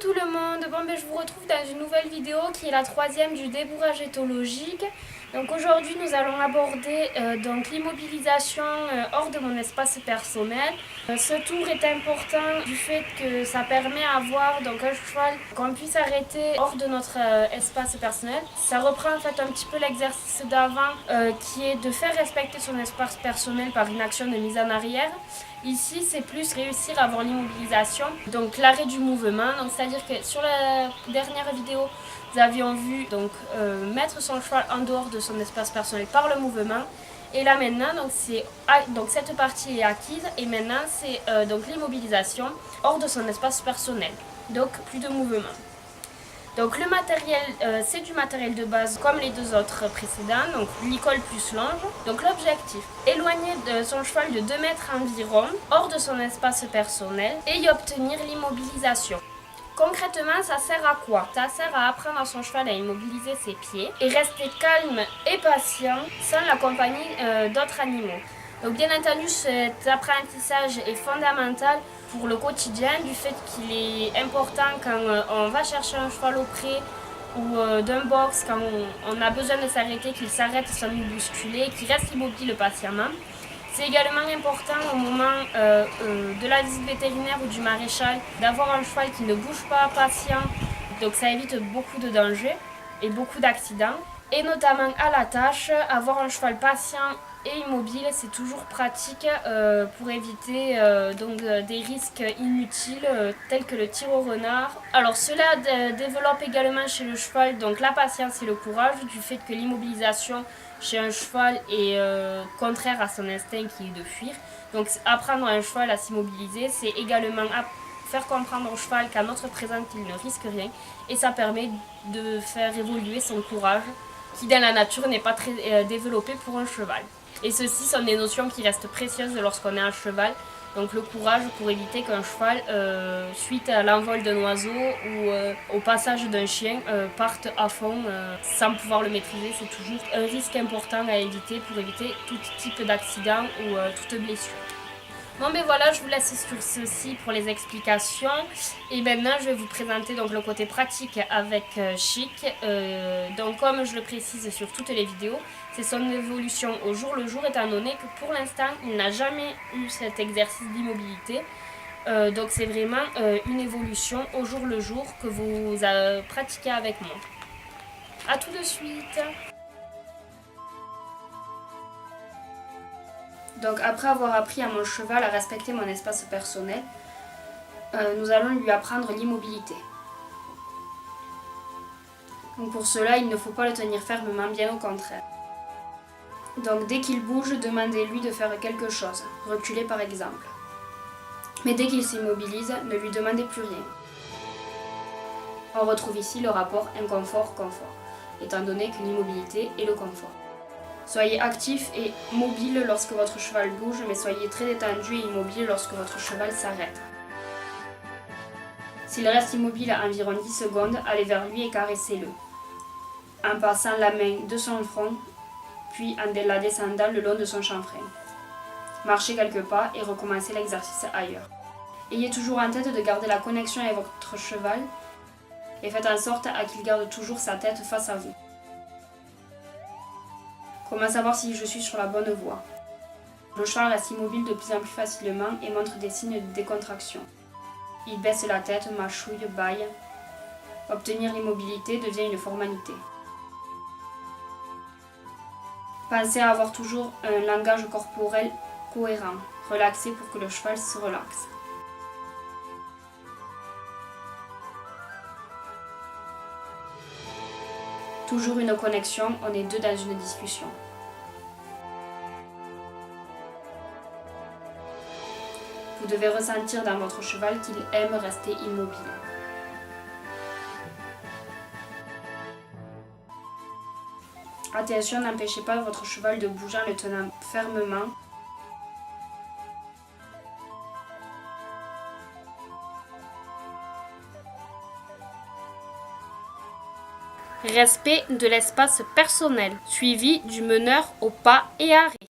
tout le monde, je vous retrouve dans une nouvelle vidéo qui est la troisième du débourrage éthologique. Donc aujourd'hui nous allons aborder l'immobilisation hors de mon espace personnel. Ce tour est important du fait que ça permet à avoir un cheval qu'on puisse arrêter hors de notre espace personnel. Ça reprend en fait un petit peu l'exercice d'avant qui est de faire respecter son espace personnel par une action de mise en arrière. Ici, c'est plus réussir à avoir l'immobilisation, donc l'arrêt du mouvement. Donc, c'est-à-dire que sur la dernière vidéo, nous avions vu mettre son cheval en dehors de son espace personnel par le mouvement. Et là maintenant, donc cette partie est acquise et maintenant c'est l'immobilisation hors de son espace personnel. Donc plus de mouvement. Donc le matériel, c'est du matériel de base comme les deux autres précédents, donc Licol plus longe. Donc l'objectif, éloigner de son cheval de 2 mètres environ, hors de son espace personnel et y obtenir l'immobilisation. Concrètement, ça sert à quoi? Ça sert à apprendre à son cheval à immobiliser ses pieds et rester calme et patient sans la compagnie d'autres animaux. Donc bien entendu, cet apprentissage est fondamental pour le quotidien du fait qu'il est important quand on va chercher un cheval au pré ou d'un box, quand on a besoin de s'arrêter, qu'il s'arrête sans nous bousculer, qu'il reste immobile patiemment. C'est également important au moment de la visite vétérinaire ou du maréchal d'avoir un cheval qui ne bouge pas, patient. Donc ça évite beaucoup de dangers et beaucoup d'accidents. Et notamment à la tâche, avoir un cheval patient et immobile, c'est toujours pratique pour éviter des risques inutiles tels que le tir au renard. Alors cela développe également chez le cheval donc la patience et le courage du fait que l'immobilisation chez un cheval est contraire à son instinct qui est de fuir. Donc apprendre à un cheval à s'immobiliser, c'est également faire comprendre au cheval qu'à notre présence il ne risque rien et ça permet de faire évoluer son courage qui dans la nature n'est pas très développé pour un cheval. Et ceci sont des notions qui restent précieuses lorsqu'on est un cheval. Donc le courage pour éviter qu'un cheval, suite à l'envol d'un oiseau ou au passage d'un chien, parte à fond sans pouvoir le maîtriser. C'est toujours un risque important à éviter pour éviter tout type d'accident ou toute blessure. Bon voilà, je vous laisse sur ceci pour les explications. Et maintenant, je vais vous présenter le côté pratique avec Chic. Donc comme je le précise sur toutes les vidéos, c'est son évolution au jour le jour étant donné que pour l'instant, il n'a jamais eu cet exercice d'immobilité. Donc c'est vraiment une évolution au jour le jour que vous pratiquez avec moi. A tout de suite. Donc après avoir appris à mon cheval à respecter mon espace personnel, nous allons lui apprendre l'immobilité. Donc pour cela, il ne faut pas le tenir fermement, bien au contraire. Donc dès qu'il bouge, demandez-lui de faire quelque chose, reculer par exemple. Mais dès qu'il s'immobilise, ne lui demandez plus rien. On retrouve ici le rapport inconfort-confort, étant donné que l'immobilité est le confort. Soyez actif et mobile lorsque votre cheval bouge, mais soyez très détendu et immobile lorsque votre cheval s'arrête. S'il reste immobile à environ 10 secondes, allez vers lui et caressez-le, en passant la main de son front, puis en la descendant le long de son chanfrein. Marchez quelques pas et recommencez l'exercice ailleurs. Ayez toujours en tête de garder la connexion avec votre cheval et faites en sorte qu'il garde toujours sa tête face à vous. Comment savoir si je suis sur la bonne voie? Le cheval reste immobile de plus en plus facilement et montre des signes de décontraction. Il baisse la tête, mâchouille, bâille. Obtenir l'immobilité devient une formalité. Pensez à avoir toujours un langage corporel cohérent, relaxé pour que le cheval se relaxe. Toujours une connexion, on est deux dans une discussion. Vous devez ressentir dans votre cheval qu'il aime rester immobile. Attention, n'empêchez pas votre cheval de bouger en le tenant fermement. Respect de l'espace personnel, suivi du meneur au pas et arrêt.